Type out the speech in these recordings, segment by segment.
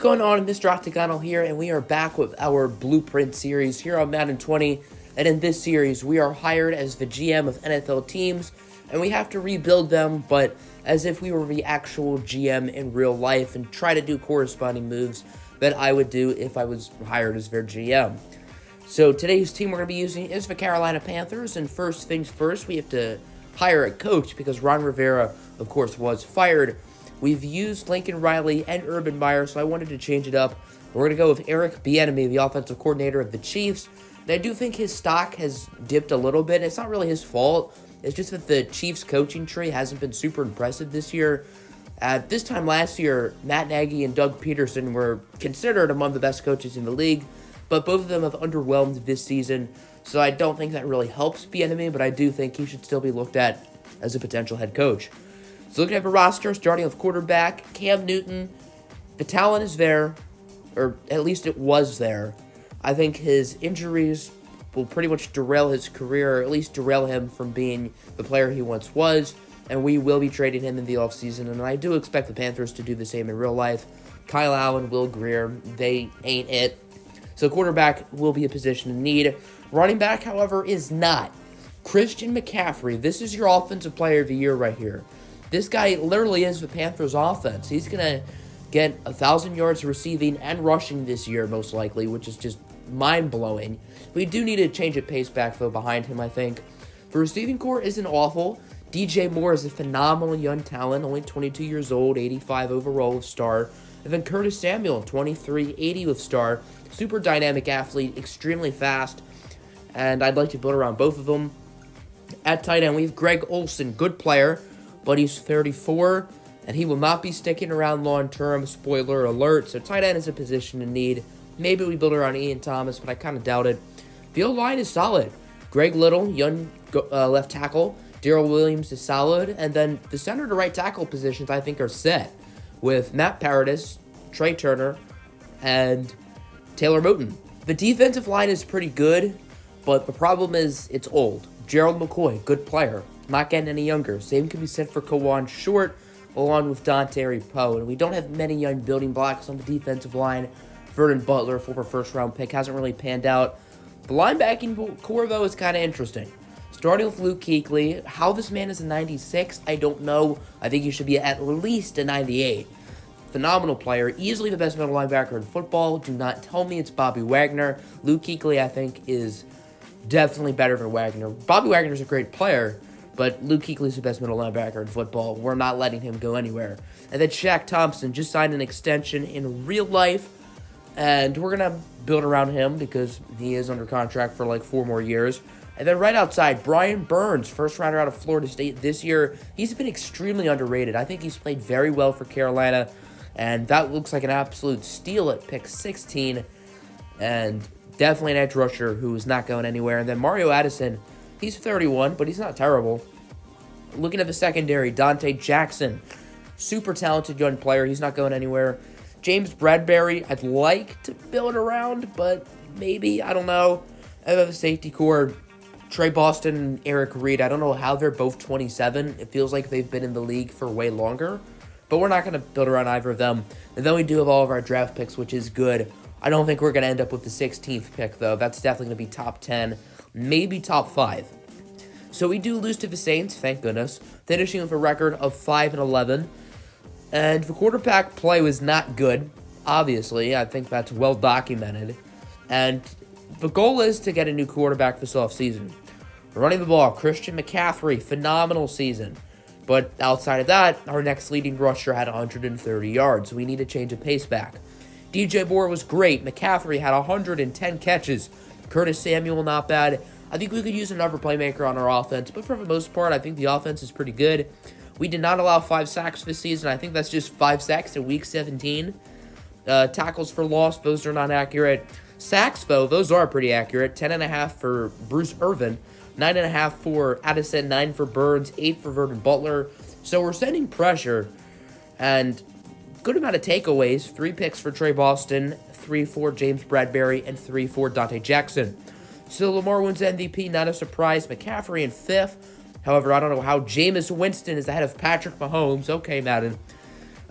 going on? Mr. Octagonal here, and we are back with our Blueprint series here on Madden 20. And in this series, we are hired as the GM of NFL teams, and we have to rebuild them, but as if we were the actual GM in real life and try to do corresponding moves that I would do if I was hired as their GM. So today's team we're going to be using is the Carolina Panthers, and first things first, we have to hire a coach because Ron Rivera, of course, was fired. We've used Lincoln Riley and Urban Meyer, so I wanted to change it up. We're going to go with Eric Bieniemy, the offensive coordinator of the Chiefs. And I do think his stock has dipped a little bit. It's not really his fault. It's just that the Chiefs coaching tree hasn't been super impressive this year. At this time last year, Matt Nagy and Doug Peterson were considered among the best coaches in the league, but both of them have underwhelmed this season, so I don't think that really helps Bieniemy, but I do think he should still be looked at as a potential head coach. So looking at the roster, starting with quarterback, Cam Newton, the talent is there, or at least it was there. I think his injuries will pretty much derail his career, or at least derail him from being the player he once was, and we will be trading him in the offseason, and I do expect the Panthers to do the same in real life. Kyle Allen, Will Grier, they ain't it. So quarterback will be a position in need. Running back, however, is not. Christian McCaffrey, this is your offensive player of the year right here. This guy literally is the Panthers' offense. He's going to get 1,000 yards receiving and rushing this year, most likely, which is just mind-blowing. We do need to change a pace back, though, behind him, I think. The receiving core isn't awful. DJ Moore is a phenomenal young talent, only 22 years old, 85 overall with star. And then Curtis Samuel, 23, 80 with star. Super dynamic athlete, extremely fast. And I'd like to build around both of them. At tight end, we have Greg Olsen, good player, but he's 34, and he will not be sticking around long-term, spoiler alert. So tight end is a position in need. Maybe we build around Ian Thomas, but I kind of doubt it. The O-line is solid. Greg Little, young left tackle. Darrell Williams is solid. And then the center to right tackle positions, I think, are set with Matt Paradis, Trey Turner, and Taylor Moton. The defensive line is pretty good, but the problem is it's old. Gerald McCoy, good player. Not getting any younger. Same can be said for Kawan Short, along with Dante Poe. And we don't have many young building blocks on the defensive line. Vernon Butler, former first-round pick, hasn't really panned out. The linebacking core, though, is kind of interesting. Starting with Luke Kuechly. How this man is a 96, I don't know. I think he should be at least a 98. Phenomenal player. Easily the best middle linebacker in football. Do not tell me it's Bobby Wagner. Luke Kuechly, I think, is definitely better than Wagner. Bobby Wagner's a great player, but Luke Kuechly's the best middle linebacker in football. We're not letting him go anywhere. And then Shaq Thompson just signed an extension in real life, and we're going to build around him because he is under contract for like 4 more years. And then right outside, Brian Burns, first rounder out of Florida State this year. He's been extremely underrated. I think he's played very well for Carolina, and that looks like an absolute steal at pick 16. And definitely an edge rusher who is not going anywhere. And then Mario Addison, he's 31, but he's not terrible. Looking at the secondary, Dante Jackson, super talented young player. He's not going anywhere. James Bradbury, I'd like to build around, but maybe, I don't know. And then the safety core, Trey Boston and Eric Reed. I don't know how they're both 27. It feels like they've been in the league for way longer, but we're not going to build around either of them. And then we do have all of our draft picks, which is good. I don't think we're going to end up with the 16th pick, though. That's definitely going to be top 10, maybe top 5. So we do lose to the Saints, thank goodness, finishing with a record of 5-11. And the quarterback play was not good, obviously. I think that's well documented. And the goal is to get a new quarterback this offseason. Running the ball, Christian McCaffrey, phenomenal season. But outside of that, our next leading rusher had 130 yards, so we need to change a pace back. DJ Moore was great. McCaffrey had 110 catches. Curtis Samuel, not bad. I think we could use another playmaker on our offense, but for the most part, I think the offense is pretty good. We did not allow 5 sacks this season. I think that's just 5 sacks in Week 17. Tackles for loss, those are not accurate. Sacks, though, those are pretty accurate. 10.5 for Bruce Irvin, 9.5 for Addison, 9 for Burns, 8 for Vernon Butler. So we're sending pressure, and good amount of takeaways. 3 picks for Trey Boston, 3 for James Bradbury, and 3 for Dante Jackson. So Lamar wins MVP, not a surprise. McCaffrey in 5th. However, I don't know how Jameis Winston is ahead of Patrick Mahomes. Okay, Madden.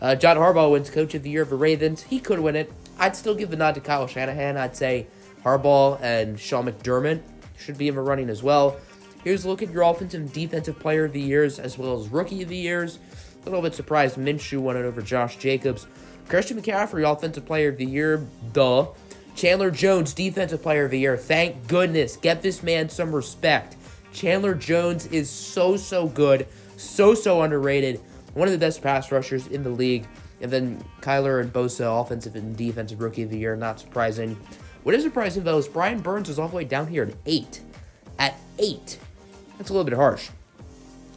John Harbaugh wins Coach of the Year of the Ravens. He could win it. I'd still give the nod to Kyle Shanahan. I'd say Harbaugh and Sean McDermott should be in the running as well. Here's a look at your offensive and defensive player of the years as well as rookie of the years. A little bit surprised Minshew won it over Josh Jacobs. Christian McCaffrey, offensive player of the year. Duh. Chandler Jones, defensive player of the year. Thank goodness. Get this man some respect. Chandler Jones is so good. So underrated. One of the best pass rushers in the league. And then Kyler and Bosa, offensive and defensive rookie of the year. Not surprising. What is surprising, though, is Brian Burns is all the way down here at 8. At 8. That's a little bit harsh.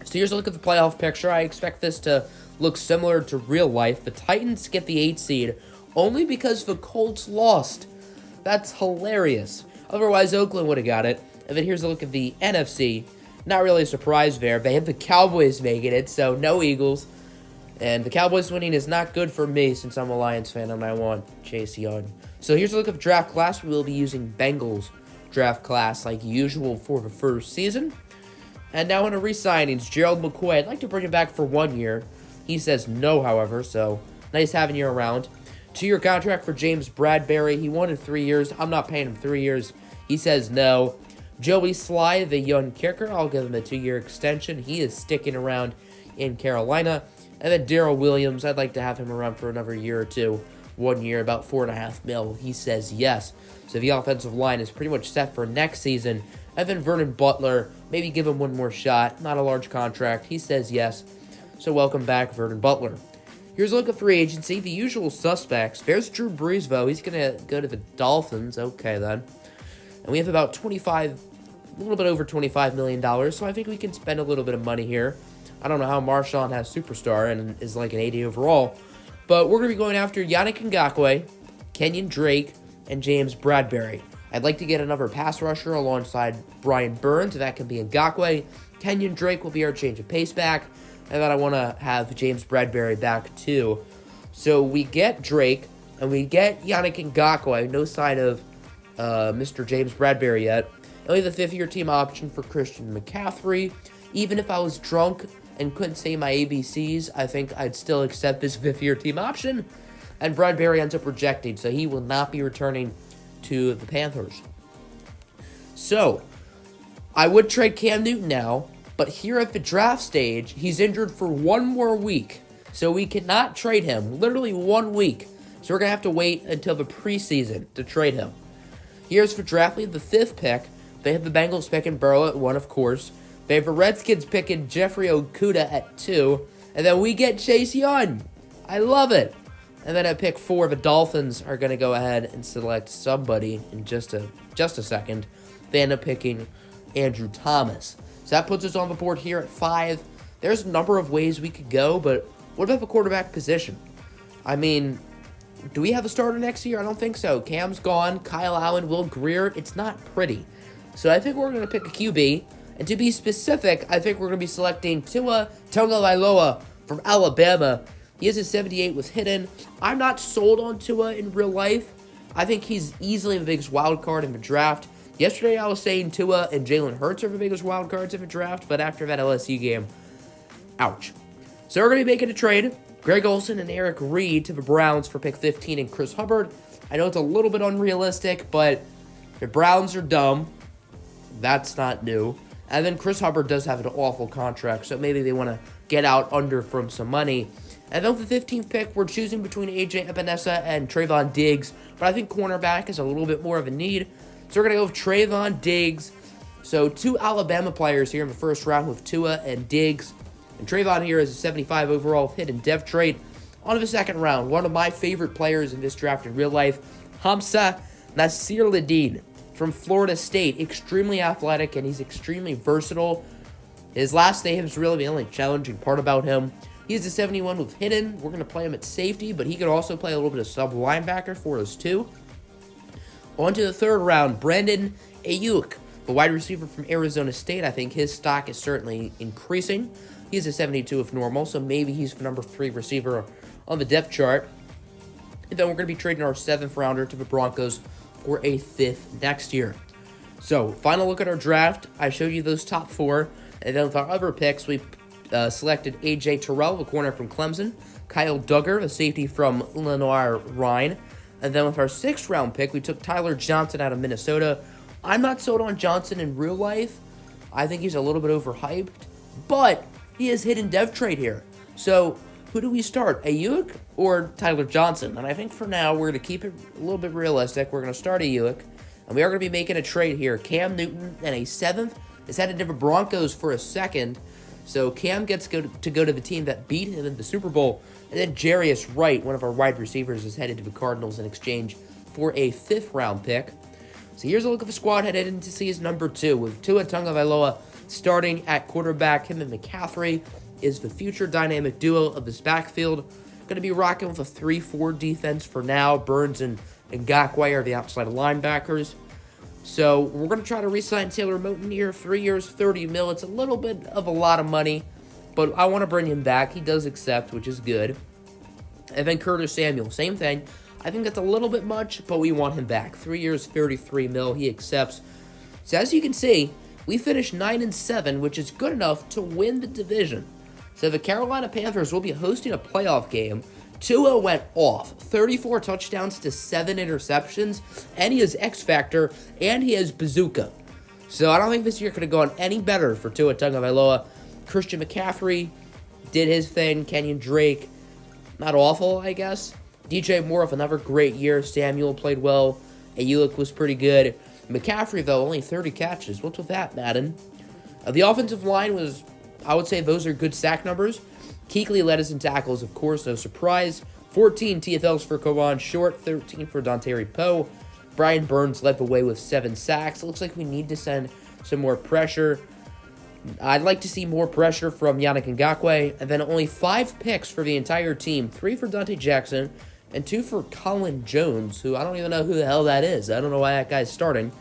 So here's a look at the playoff picture. I expect this to look similar to real life. The Titans get the 8 seed only because the Colts lost. That's hilarious. Otherwise, Oakland would have got it. And then here's a look at the NFC. Not really a surprise there. They have the Cowboys making it, so no Eagles. And the Cowboys winning is not good for me since I'm a Lions fan and I want Chase Young. So here's a look at the draft class. We will be using Bengals draft class like usual for the first season. And now into re-signings, Gerald McCoy. I'd like to bring him back for 1 year. He says no, however, so nice having you around. 2-year contract for James Bradbury. He wanted 3 years. I'm not paying him 3 years. He says no. Joey Sly, the young kicker. I'll give him a 2-year extension. He is sticking around in Carolina. And then Darrell Williams. I'd like to have him around for another year or two. 1 year, about $4.5 million. He says yes. So the offensive line is pretty much set for next season. And then Vernon Butler. Maybe give him one more shot. Not a large contract. He says yes. So welcome back, Vernon Butler. Here's a look at free agency. The usual suspects. There's Drew Brees, though. He's going to go to the Dolphins. Okay, then. And we have about a little bit over $25 million. So I think we can spend a little bit of money here. I don't know how Marshawn has superstar and is like an 80 overall. But we're going to be going after Yannick Ngakoue, Kenyon Drake, and James Bradbury. I'd like to get another pass rusher alongside Brian Burns. That can be Ngakoue. Kenyon Drake will be our change of pace back. And then I want to have James Bradbury back too. So we get Drake, and we get Yannick Ngakoue. No sign of Mr. James Bradbury yet. And we have the 5th-year team option for Christian McCaffrey. Even if I was drunk and couldn't say my ABCs, I think I'd still accept this 5th-year team option. And Bradbury ends up rejecting, so he will not be returning to the Panthers. So, I would trade Cam Newton now, but here at the draft stage, he's injured for 1 more week. So we cannot trade him. Literally 1 week. So we're going to have to wait until the preseason to trade him. Here's for draft lead, the 5th pick. They have the Bengals picking Burrow at 1, of course. They have the Redskins picking Jeffrey Okudah at 2. And then we get Chase Young. I love it. And then at pick 4, the Dolphins are going to go ahead and select somebody in just a second. They end up picking Andrew Thomas. So that puts us on the board here at 5. There's a number of ways we could go, but what about the quarterback position? I mean, do we have a starter next year? I don't think so. Cam's gone. Kyle Allen, Will Grier. It's not pretty. So I think we're going to pick a QB. And to be specific, I think we're going to be selecting Tua Tagovailoa from Alabama. He has a 78 with hidden. I'm not sold on Tua in real life. I think he's easily the biggest wild card in the draft. Yesterday I was saying Tua and Jalen Hurts are the biggest wild cards in the draft, but after that LSU game, ouch. So we're going to be making a trade. Greg Olsen and Eric Reed to the Browns for pick 15 and Chris Hubbard. I know it's a little bit unrealistic, but the Browns are dumb. That's not new. And then Chris Hubbard does have an awful contract, so maybe they want to get out under from some money. And then with the 15th pick, we're choosing between A.J. Epinesa and Trayvon Diggs, but I think cornerback is a little bit more of a need. So we're going to go with Trayvon Diggs. So 2 Alabama players here in the first round with Tua and Diggs. And Trayvon here is a 75 overall hidden dev trade. On to the second round, one of my favorite players in this draft in real life, Hamza Nasir-Ladin from Florida State. Extremely athletic, and he's extremely versatile. His last name is really the only challenging part about him. He's a 71 with hidden. We're going to play him at safety, but he could also play a little bit of sub-linebacker for us too. On to the third round, Brandon Ayuk, the wide receiver from Arizona State. I think his stock is certainly increasing. He's a 72 if normal, so maybe he's the number 3 receiver on the depth chart. And then we're going to be trading our 7th rounder to the Broncos for a 5th next year. So, final look at our draft. I showed you those top 4. And then with our other picks, we selected A.J. Terrell, a corner from Clemson, Kyle Duggar, a safety from Illinois Rhine, and then with our 6th round pick, we took Tyler Johnson out of Minnesota. I'm not sold on Johnson in real life. I think he's a little bit overhyped, but he has hidden dev trade here. So who do we start, Ayuk or Tyler Johnson? And I think for now, we're going to keep it a little bit realistic. We're going to start Ayuk, and we are going to be making a trade here. Cam Newton and a 7th is headed to the Broncos for a 2nd. So Cam gets to go to the team that beat him in the Super Bowl. And then Jarius Wright, one of our wide receivers, is headed to the Cardinals in exchange for a 5th round pick. So here's a look at the squad headed into season number 2 with Tua Tagovailoa starting at quarterback. Him and McCaffrey is the future dynamic duo of this backfield. Going to be rocking with a 3-4 defense for now. Burns and Ngakoue are the outside linebackers. So we're going to try to re-sign Taylor Moton here. 3 years, $30 million. It's a little bit of a lot of money, but I want to bring him back. He does accept, which is good. And then Curtis Samuel, same thing. I think that's a little bit much, but we want him back. 3 years, $33 million. He accepts. So as you can see, we finished 9-7, which is good enough to win the division. So the Carolina Panthers will be hosting a playoff game. Tua went off. 34 touchdowns to 7 interceptions. And he has X Factor. And he has Bazooka. So I don't think this year could have gone any better for Tua Tagovailoa. Christian McCaffrey did his thing. Kenyon Drake, not awful, I guess. DJ Moore with another great year. Samuel played well. Ayuk was pretty good. McCaffrey, though, only 30 catches. What's with that, Madden? The offensive line was, I would say those are good sack numbers. Kuechly led us in tackles, of course, no surprise. 14 TFLs for Kawan Short, 13 for Dontari Poe. Brian Burns led the way with 7 sacks. It looks like we need to send some more pressure. I'd like to see more pressure from Yannick Ngakoue. And then only 5 picks for the entire team. 3 for Dante Jackson and 2 for Colin Jones, who I don't even know who the hell that is. I don't know why that guy's starting.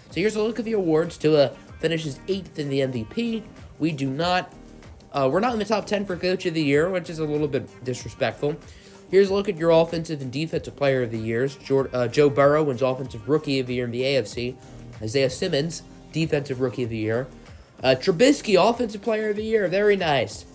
So here's a look at the awards. Tua finishes 8th in the MVP. We do not, we're not in the top 10 for Coach of the Year, which is a little bit disrespectful. Here's a look at your Offensive and Defensive Player of the Years. Joe Burrow wins Offensive Rookie of the Year in the AFC. Isaiah Simmons, Defensive Rookie of the Year. Trubisky, Offensive Player of the Year. Very nice.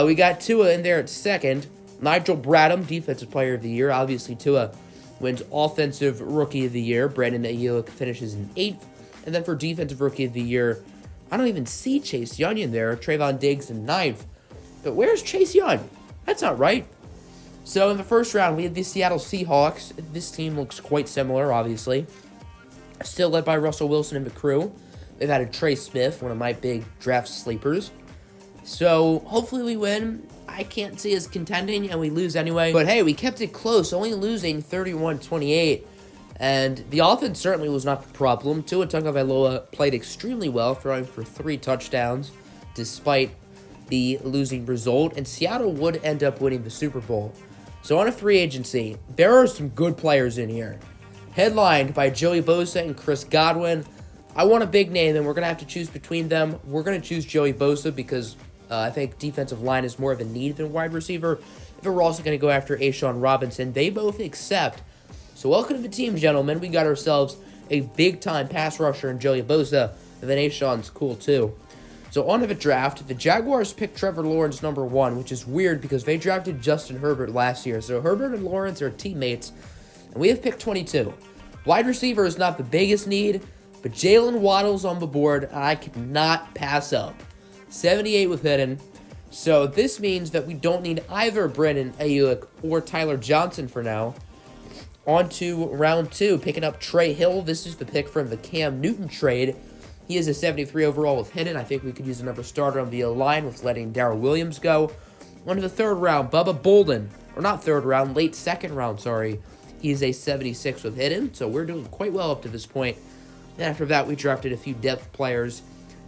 We got Tua in there at 2nd. Nigel Bradham, Defensive Player of the Year. Obviously, Tua wins Offensive Rookie of the Year. Brandon Ayuk finishes in 8th. And then for Defensive Rookie of the Year, I don't even see Chase Young in there. Trayvon Diggs in 9th. But where's Chase Young? That's not right. So in the first round, we had the Seattle Seahawks. This team looks quite similar, obviously. Still led by Russell Wilson and the crew. They've added Trey Smith, one of my big draft sleepers. So hopefully we win. I can't see us contending, and we lose anyway. But hey, we kept it close, only losing 31-28. And the offense certainly was not the problem. Tua Tagovailoa played extremely well, throwing for 3 touchdowns, despite the losing result. And Seattle would end up winning the Super Bowl. So on a free agency, there are some good players in here. Headlined by Joey Bosa and Chris Godwin. I want a big name, and we're going to have to choose between them. We're going to choose Joey Bosa because I think defensive line is more of a need than wide receiver. But we're also going to go after A'Shawn Robinson. They both accept. So welcome to the team, gentlemen. We got ourselves a big-time pass rusher in Joey Bosa, and then A'Shawn's cool too. So on to the draft. The Jaguars picked Trevor Lawrence number 1, which is weird because they drafted Justin Herbert last year. So Herbert and Lawrence are teammates, and we have picked 22. Wide receiver is not the biggest need, but Jalen Waddle's on the board, and I cannot pass up. 78 with hidden. So this means that we don't need either Brandon Ayuk or Tyler Johnson for now. On to round 2, picking up Trey Hill. This is the pick from the Cam Newton trade. He is a 73 overall with hidden. I think we could use another starter on the line with letting Darrell Williams go. On to the 3rd round, Bubba Bolden. Or not 3rd round, late 2nd round, sorry. He is a 76 with hidden, so we're doing quite well up to this point. And after that, we drafted a few depth players.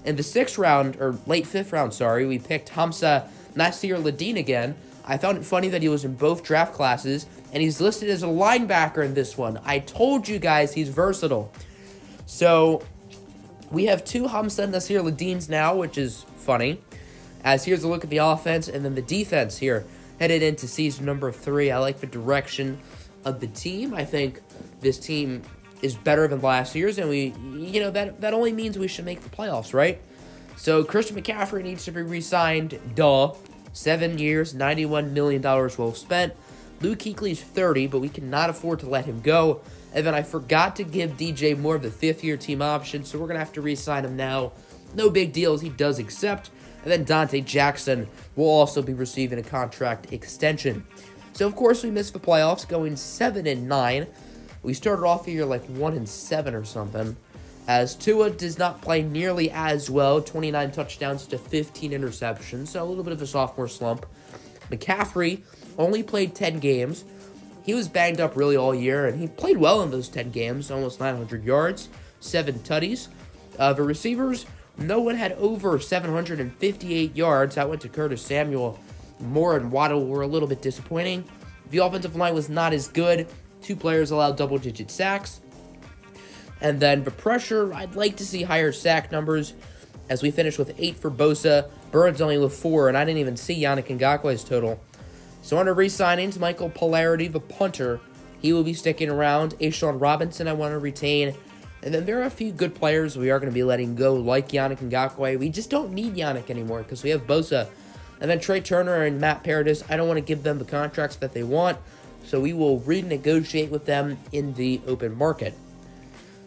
In the 6th round, or late 5th round, sorry, we picked Hamza Nasir Ladine again. I found it funny that he was in both draft classes, and he's listed as a linebacker in this one. I told you guys he's versatile. So we have 2 Hamza Nasir Ladines now, which is funny. As here's a look at the offense, and then the defense here. Headed into season number 3. I like the direction of the team. I think this team is better than last year's, and that only means we should make the playoffs, right? So Christian McCaffrey needs to be re-signed. Duh. 7 years, $91 million well spent. Luke Kuechly's 30, but we cannot afford to let him go. And then I forgot to give DJ Moore the 5th-year team option, so we're going to have to re-sign him now. No big deals, he does accept. And then Dante Jackson will also be receiving a contract extension. So, of course, we missed the playoffs, going 7-9. We started off the year like 1-7 or something. As Tua does not play nearly as well, 29 touchdowns to 15 interceptions, so a little bit of a sophomore slump. McCaffrey only played 10 games. He was banged up really all year, and he played well in those 10 games, almost 900 yards, 7 tutties. The receivers, no one had over 758 yards. That went to Curtis Samuel. Moore and Waddle were a little bit disappointing. The offensive line was not as good. 2 players allowed double-digit sacks. And then the pressure, I'd like to see higher sack numbers as we finish with 8 for Bosa. Burns only with 4, and I didn't even see Yannick Ngakoue's total. So under re-signings, Michael Polarity, the punter, he will be sticking around. Ashawn Robinson, I want to retain. And then there are a few good players we are going to be letting go, like Yannick Ngakoue. We just don't need Yannick anymore because we have Bosa. And then Trey Turner and Matt Paradis, I don't want to give them the contracts that they want, so we will renegotiate with them in the open market.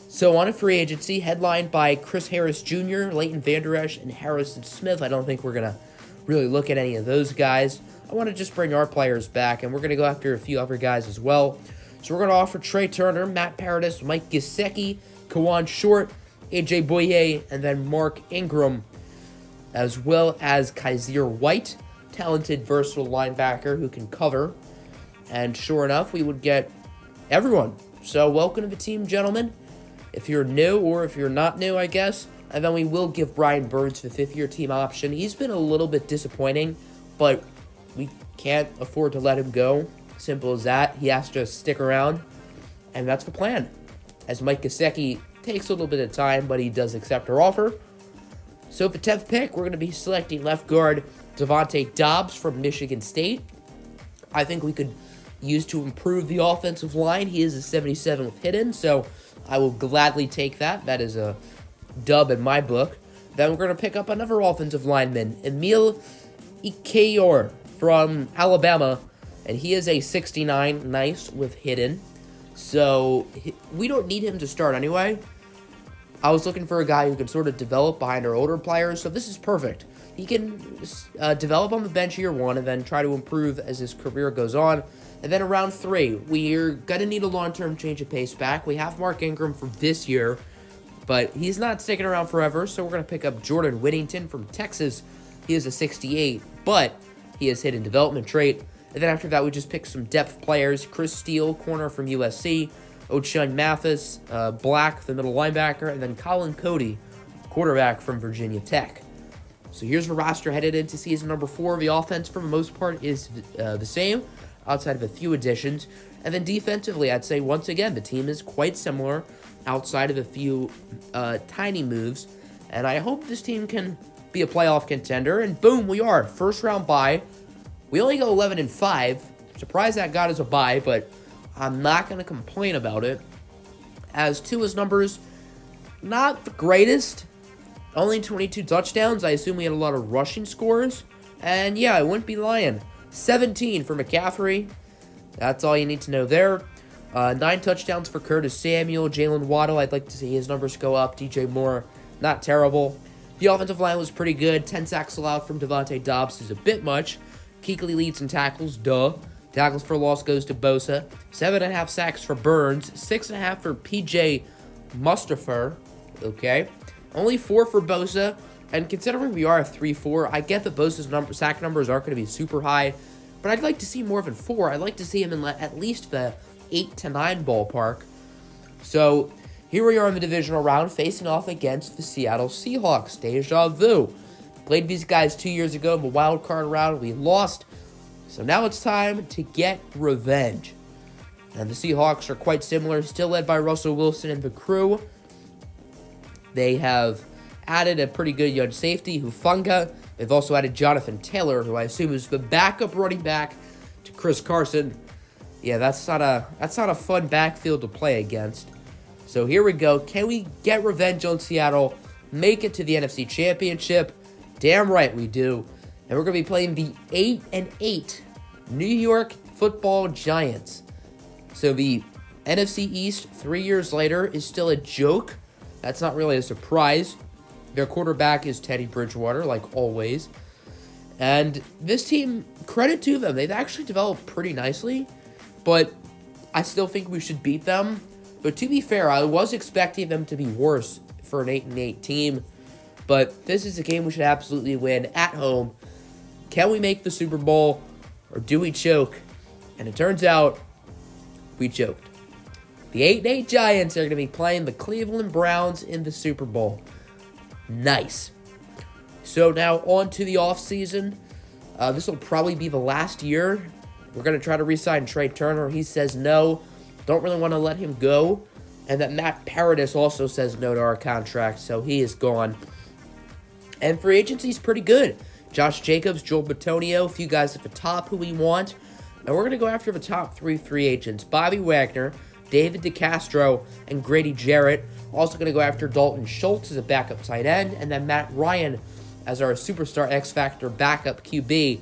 So on a free agency, headlined by Chris Harris Jr., Leighton Vander Esch, and Harrison Smith. I don't think we're going to really look at any of those guys. I want to just bring our players back, and we're going to go after a few other guys as well. So we're going to offer Trey Turner, Matt Paradis, Mike Gesicki, Kawan Short, AJ Boye, and then Mark Ingram, as well as Kaiser White, talented, versatile linebacker who can cover. And sure enough, we would get everyone. So welcome to the team, gentlemen. If you're new, or if you're not new, I guess. And then we will give Brian Burns the 5th-year team option. He's been a little bit disappointing, but we can't afford to let him go. Simple as that. He has to stick around, and that's the plan. As Mike Gesicki takes a little bit of time, but he does accept our offer. So for 10th pick, we're going to be selecting left guard Devontae Dobbs from Michigan State. I think we could use to improve the offensive line. He is a 77 with hidden, so I will gladly take that. That is a dub in my book. Then we're going to pick up another offensive lineman, Emil Ikeyor from Alabama, and he is a 69, nice with hidden. So we don't need him to start anyway. I was looking for a guy who can sort of develop behind our older players, so this is perfect. He can develop on the bench year 1 and then try to improve as his career goes on. And then around 3, we're going to need a long-term change of pace back. We have Mark Ingram for this year, but he's not sticking around forever, so we're going to pick up Jordan Whittington from Texas. He is a 68, but he has hidden development trait. And then after that, we just picked some depth players. Chris Steele, corner from USC. O'Shawn Mathis, Black, the middle linebacker. And then Colin Cody, quarterback from Virginia Tech. So here's the roster headed into season number 4. The offense, for the most part, is the same, outside of a few additions. And then defensively, I'd say, once again, the team is quite similar, outside of a few tiny moves. And I hope this team can be a playoff contender. And boom, we are. First round bye. We only go 11-5. Surprised that got us a bye, but I'm not going to complain about it. As Tua's numbers, not the greatest. Only 22 touchdowns. I assume we had a lot of rushing scores. And yeah, I wouldn't be lying. 17 for McCaffrey. That's all you need to know there. 9 touchdowns for Curtis Samuel. Jalen Waddle, I'd like to see his numbers go up. DJ Moore, not terrible. The offensive line was pretty good. 10 sacks allowed from Devontae Dobbs is a bit much. Kuechly leads in tackles, duh. Tackles for loss goes to Bosa. 7.5 sacks for Burns. 6.5 for PJ Mustafa. Okay. Only 4 for Bosa. And considering we are a 3-4, I get that Bosa's sack numbers aren't going to be super high. But I'd like to see more than 4. I'd like to see him in at least the 8 to 9 ballpark. So here we are in the divisional round, facing off against the Seattle Seahawks. Deja vu. Played these guys 2 years ago in the wild card round. We lost. So now it's time to get revenge. And the Seahawks are quite similar, still led by Russell Wilson and the crew. They have added a pretty good young safety, Hufanga. They've also added Jonathan Taylor, who I assume is the backup running back to Chris Carson. Yeah, that's not a fun backfield to play against. So here we go. Can we get revenge on Seattle make it to the NFC Championship. Damn right we do. And we're going to be playing the 8-8 New York Football Giants. So the NFC East 3 years later is still a joke. That's not really a surprise. Their quarterback is Teddy Bridgewater, like always. And this team, credit to them, they've actually developed pretty nicely. But I still think we should beat them. But to be fair, I was expecting them to be worse for an 8-8 team. But this is a game we should absolutely win at home. Can we make the Super Bowl, or do we choke? And it turns out we choked. The 8-8 Giants are going to be playing the Cleveland Browns in the Super Bowl. Nice. So now on to the offseason. This will probably be the last year. We're going to try to re-sign Trey Turner. He says no. Don't really want to let him go. And that Matt Paradis also says no to our contract, so he is gone. And free agency is pretty good. Josh Jacobs, Joel Bitonio, a few guys at the top who we want. And we're going to go after the top 3 free agents. Bobby Wagner, David DeCastro, and Grady Jarrett. Also going to go after Dalton Schultz as a backup tight end. And then Matt Ryan as our superstar X-Factor backup QB.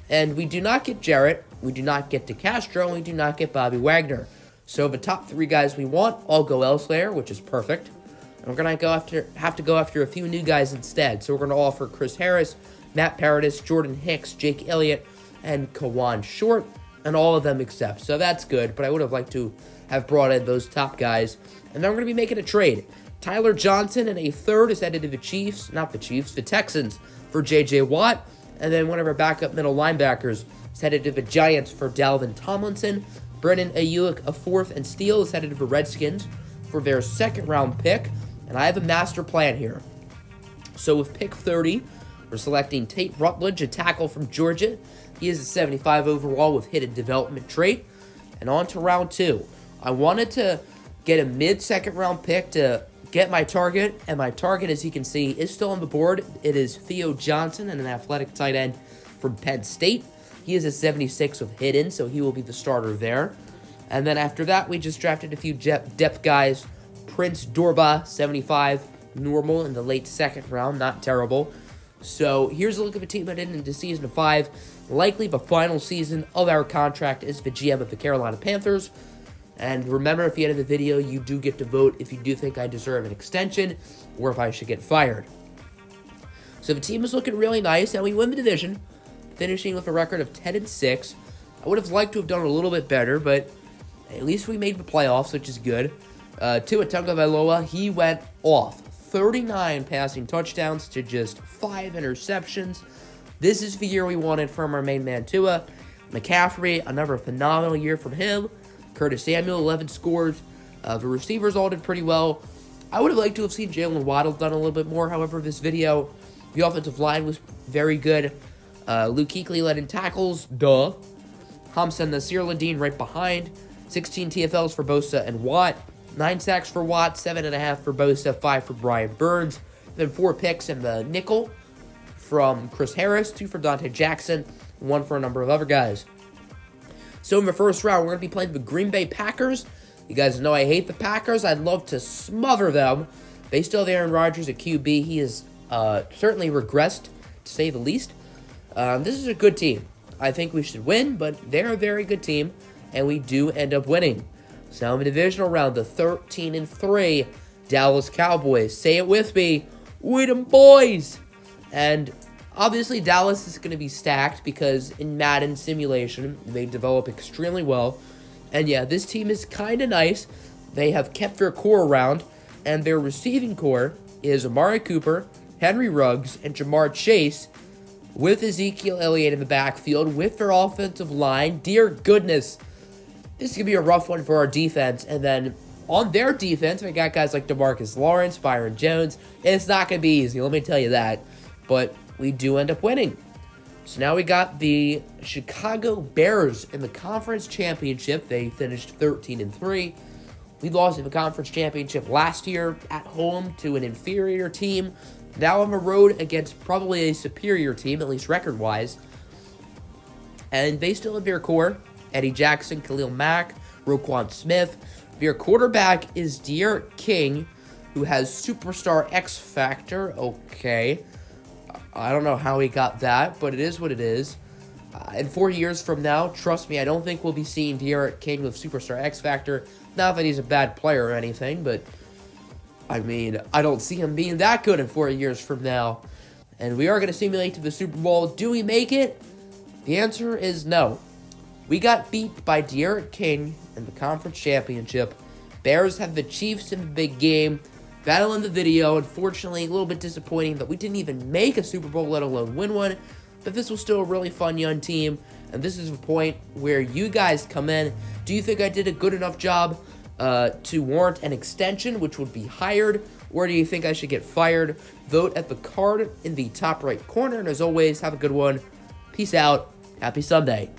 And we do not get Jarrett, we do not get DeCastro, and we do not get Bobby Wagner. So the top 3 guys we want all go elsewhere, which is perfect. And we're going to have to go after a few new guys instead. So we're going to offer Chris Harris, Matt Paradis, Jordan Hicks, Jake Elliott, and Kawan Short, and all of them accept. So that's good, but I would have liked to have brought in those top guys. And then we're going to be making a trade. Tyler Johnson and a third is headed to the Texans for J.J. Watt. And then one of our backup middle linebackers is headed to the Giants for Dalvin Tomlinson. Brennan Ayuk, a fourth, and Steele is headed to the Redskins for their second-round pick. And I have a master plan here. So with pick 30, we're selecting Tate Rutledge, a tackle from Georgia. He is a 75 overall with hidden development trait. And on to round 2. I wanted to get a mid-second round pick to get my target. And my target, as you can see, is still on the board. It is Theo Johnson, an athletic tight end from Penn State. He is a 76 with hidden, so he will be the starter there. And then after that, we just drafted a few depth guys. Prince Dorba, 75, normal in the late second round, not terrible. So here's a look at the team headed into Season 5. Likely the final season of our contract as the GM of the Carolina Panthers. And remember, at the end of the video, you do get to vote if you do think I deserve an extension or if I should get fired. So the team is looking really nice, and we win the division, finishing with a record of 10-6. I would have liked to have done a little bit better, but at least we made the playoffs, which is good. Tua Tagovailoa, he went off. 39 passing touchdowns to just 5 interceptions. This is the year we wanted from our main man Tua. McCaffrey, another phenomenal year from him. Curtis Samuel, 11 scores. The receivers all did pretty well. I would have liked to have seen Jalen Waddle done a little bit more. However, this video, the offensive line was very good. Luke Kuechly led in tackles. Duh. Hamza Nasir-Ladin right behind. 16 TFLs for Bosa and Watt. 9 sacks for Watt, 7.5 for Bosa, 5 for Brian Burns. Then 4 picks in the nickel from Chris Harris, 2 for Dante Jackson, 1 for a number of other guys. So in the first round, we're going to be playing the Green Bay Packers. You guys know I hate the Packers. I'd love to smother them. They still have Aaron Rodgers at QB. He has certainly regressed, to say the least. This is a good team. I think we should win, but they're a very good team, and we do end up winning. So in the divisional round, the 13-3 Dallas Cowboys. Say it with me. We them boys. And obviously Dallas is going to be stacked because in Madden simulation, they develop extremely well. And yeah, this team is kind of nice. They have kept their core around, and their receiving core is Amari Cooper, Henry Ruggs, and Jamar Chase, with Ezekiel Elliott in the backfield, with their offensive line. Dear goodness, this is going to be a rough one for our defense. And then on their defense, we got guys like DeMarcus Lawrence, Byron Jones. It's not going to be easy, let me tell you that. But we do end up winning. So now we got the Chicago Bears in the conference championship. They finished 13-3. We lost in the conference championship last year at home to an inferior team. Now on the road against probably a superior team, at least record-wise. And they still have their core. Eddie Jackson, Khalil Mack, Roquan Smith. Their quarterback is De'Aaron King. who has Superstar X Factor. Okay. I don't know how he got that, but it is what it is. In 4 years from now, trust me, I don't think we'll be seeing De'Aaron King with Superstar X Factor. Not that he's a bad player or anything, but I mean, I don't see him being that good in 4 years from now. And we are going to simulate to the Super Bowl. Do we make it? The answer is no. We got beat by De'Aaron King in the conference championship. Bears have the Chiefs in the big game. Battle in the video. Unfortunately, a little bit disappointing that we didn't even make a Super Bowl, let alone win one. But this was still a really fun young team. And this is a point where you guys come in. Do you think I did a good enough job to warrant an extension, which would be hired? Or do you think I should get fired? Vote at the card in the top right corner. And as always, have a good one. Peace out. Happy Sunday.